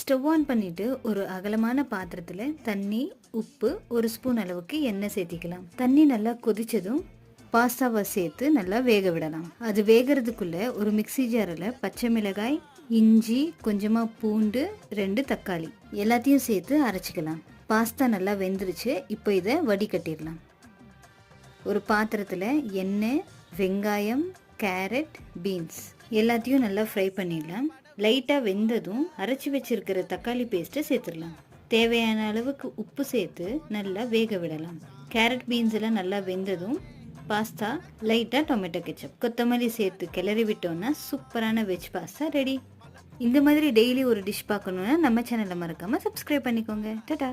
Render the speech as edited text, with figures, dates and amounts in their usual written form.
Stove on பண்ணிட்டு ஒரு அகலமான பாத்திரத்தில் தண்ணி, உப்பு, 1 ஸ்பூன் அளவுக்கு எண்ணெய் சேர்த்திக்கலாம். தண்ணி நல்லா கொதிச்சதும் பாஸ்தாவை சேர்த்து நல்லா வேக விடலாம். அது வேகிறதுக்குள்ள ஒரு மிக்ஸி ஜாரில் பச்சை மிளகாய், இஞ்சி, கொஞ்சமாக பூண்டு, 2 தக்காளி எல்லாத்தையும் சேர்த்து அரைச்சிக்கலாம். பாஸ்தா நல்லா வெந்துருச்சு. இப்போ இதை வடிகட்டிடலாம். ஒரு பாத்திரத்தில் எண்ணெய், வெங்காயம், கேரட், பீன்ஸ் எல்லாத்தையும் நல்லா ஃப்ரை பண்ணிடலாம். லைட்டாக வெந்ததும் அரைச்சி வச்சிருக்கிற தக்காளி பேஸ்ட்டை சேர்த்துடலாம். தேவையான அளவுக்கு உப்பு சேர்த்து நல்லா வேக விடலாம். கேரட், பீன்ஸ் எல்லாம் நல்லா வெந்ததும் பாஸ்தா, லைட்டாக டொமேட்டோ கெச்சப், கொத்தமல்லி சேர்த்து கிளறி விட்டோன்னா சூப்பரான வெஜ் பாஸ்தா ரெடி. இந்த மாதிரி டெய்லி ஒரு டிஷ் பார்க்கணுன்னா நம்ம சேனலை மறக்காமல் சப்ஸ்கிரைப் பண்ணிக்கோங்க. டாடா.